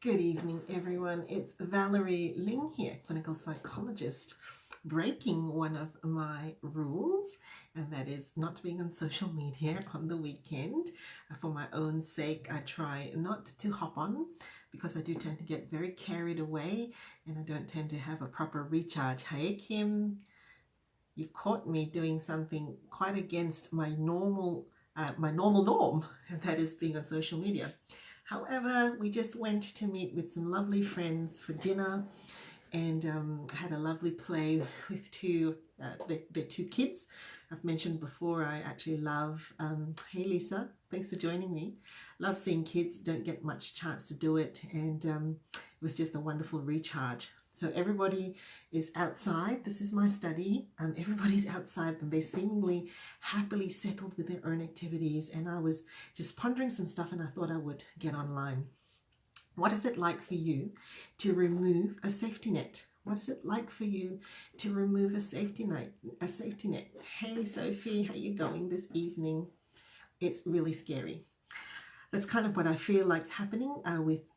Good evening, everyone. It's Valerie Ling here, clinical psychologist, breaking one of my rules, and that is not being on social media on the weekend. For my own sake, I try not to hop on because I do tend to get very carried away and I don't tend to have a proper recharge. Hey, Kim, you've caught me doing something quite against my normal norm, and that is being on social media. However, we just went to meet with some lovely friends for dinner and had a lovely play with the two kids. I've mentioned before I actually love, hey Lisa, thanks for joining me. Love seeing kids, don't get much chance to do it, and it was just a wonderful recharge. So everybody is outside. This is my study. Everybody's outside and they're seemingly happily settled with their own activities. And I was just pondering some stuff and I thought I would get online. What is it like for you to remove a safety net? What is it like for you to remove a safety net? Hey Sophie, how you going this evening? It's really scary. That's kind of what I feel like's happening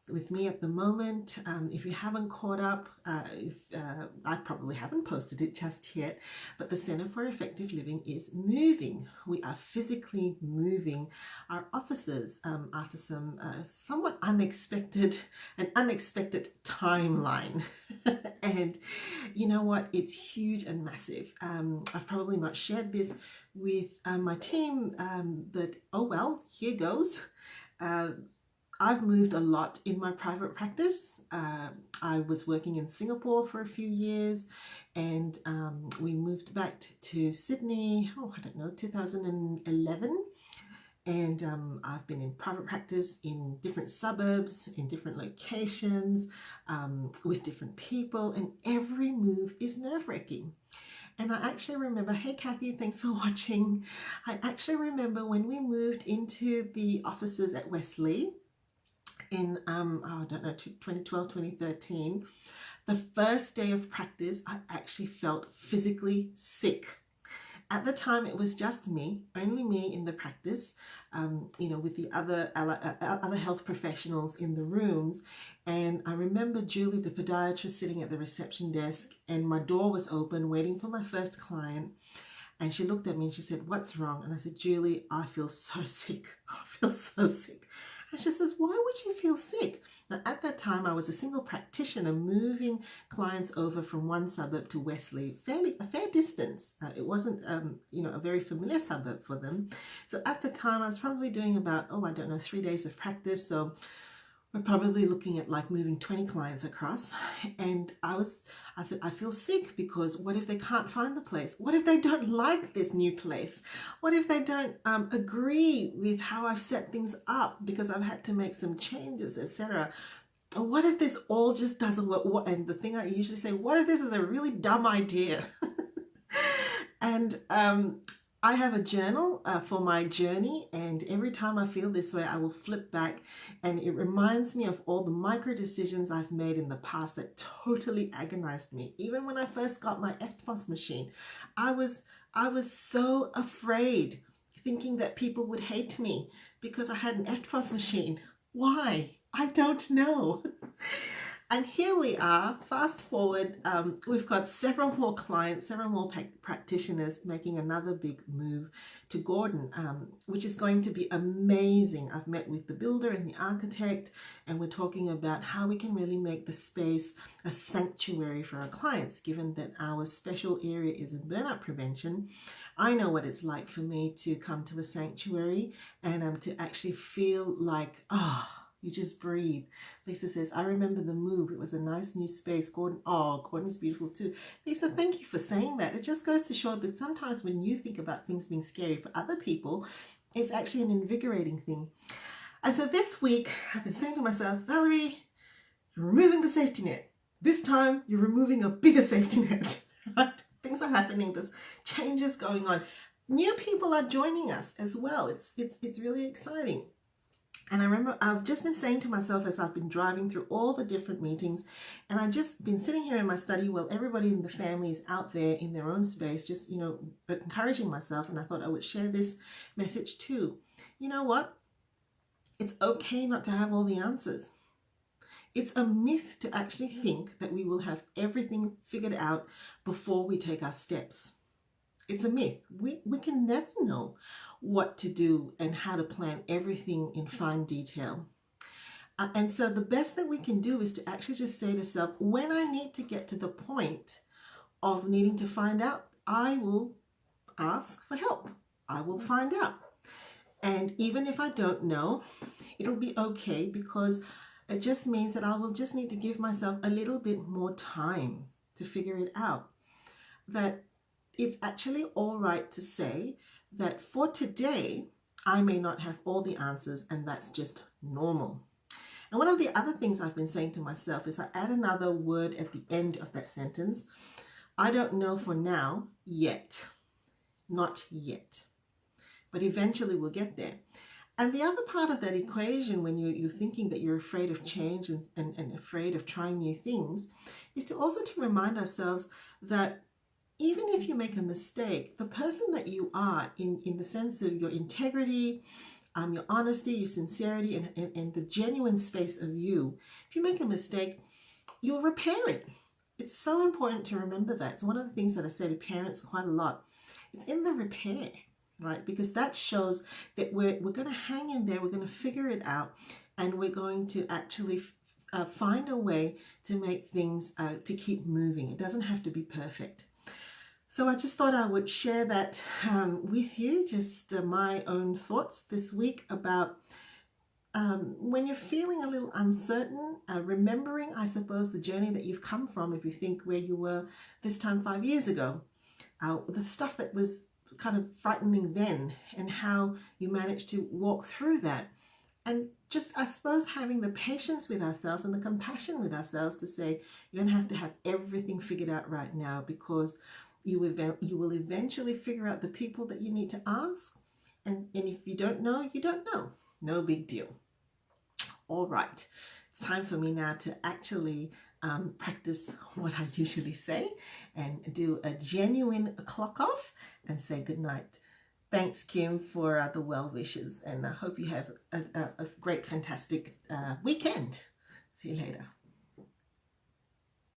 with me at the moment. If you haven't caught up, I probably haven't posted it just yet, but the Center for Effective Living is moving. We are physically moving our offices after some somewhat unexpected timeline. And you know what? It's huge and massive. I've probably not shared this with my team, but oh well, here goes. I've moved a lot in my private practice. I was working in Singapore for a few years and we moved back to Sydney, I don't know, 2011. And I've been in private practice in different suburbs, in different locations, with different people, and every move is nerve-wracking. And I actually remember, hey Kathy, thanks for watching. I actually remember when we moved into the offices at Wesley in, I don't know, 2012, 2013, the first day of practice, I actually felt physically sick. At the time, it was just me, only me in the practice, with the other health professionals in the rooms. And I remember Julie, the podiatrist, sitting at the reception desk, and my door was open, waiting for my first client. And she looked at me and she said, "What's wrong?" And I said, "Julie, I feel so sick. I feel so sick." And she says, "Why would you feel sick?" Now, at that time, I was a single practitioner moving clients over from one suburb to Wesley, a fair distance. It wasn't, a very familiar suburb for them. So at the time, I was probably doing about, 3 days of practice. So we're probably looking at like moving 20 clients across. And I said, I feel sick because what if they can't find the place? What if they don't like this new place? What if they don't agree with how I've set things up because I've had to make some changes, etc.? And what if this all just doesn't work? And the thing I usually say, what if this was a really dumb idea? And I have a journal for my journey, and every time I feel this way, I will flip back, and it reminds me of all the micro decisions I've made in the past that totally agonized me. Even when I first got my EFTPOS machine, I was so afraid, thinking that people would hate me because I had an EFTPOS machine. Why? I don't know. And here we are, fast forward, we've got several more clients, several more practitioners making another big move to Gordon, which is going to be amazing. I've met with the builder and the architect, and we're talking about how we can really make the space a sanctuary for our clients, given that our special area is in burnout prevention. I know what it's like for me to come to a sanctuary and to actually feel like, you just breathe. Lisa says, "I remember the move. It was a nice new space." Gordon's beautiful too. Lisa, thank you for saying that. It just goes to show that sometimes when you think about things being scary for other people, it's actually an invigorating thing. And so this week, I've been saying to myself, Valerie, you're removing the safety net. This time, you're removing a bigger safety net. Right? Things are happening. There's changes going on. New people are joining us as well. It's really exciting. And I remember I've just been saying to myself as I've been driving through all the different meetings, and I've just been sitting here in my study while everybody in the family is out there in their own space, just, encouraging myself. And I thought I would share this message too. You know what? It's okay not to have all the answers. It's a myth to actually think that we will have everything figured out before we take our steps. It's a myth. We can never know what to do and how to plan everything in fine detail. And so the best that we can do is to actually just say to self, when I need to get to the point of needing to find out, I will ask for help. I will find out. And even if I don't know, it'll be okay, because it just means that I will just need to give myself a little bit more time to figure it out. That it's actually all right to say that for today, I may not have all the answers, and that's just normal. And one of the other things I've been saying to myself is I add another word at the end of that sentence. I don't know for now, yet. Not yet. But eventually we'll get there. And the other part of that equation, when you're thinking that you're afraid of change and afraid of trying new things, is to also to remind ourselves that even if you make a mistake, the person that you are in the sense of your integrity, your honesty, your sincerity, and the genuine space of you, if you make a mistake, you'll repair it. It's so important to remember that. It's one of the things that I say to parents quite a lot. It's in the repair, right? Because that shows that we're going to hang in there, we're going to figure it out, and we're going to actually find a way to make things, to keep moving. It doesn't have to be perfect. So I just thought I would share that with you, just my own thoughts this week about when you're feeling a little uncertain, remembering, I suppose, the journey that you've come from, if you think where you were this time 5 years ago, the stuff that was kind of frightening then, and how you managed to walk through that. And just, I suppose, having the patience with ourselves and the compassion with ourselves to say, you don't have to have everything figured out right now, because you will eventually figure out the people that you need to ask. And if you don't know, you don't know. No big deal. All right. It's time for me now to actually practice what I usually say and do a genuine clock off and say good night. Thanks, Kim, for the well wishes, and I hope you have a great, fantastic weekend. See you later.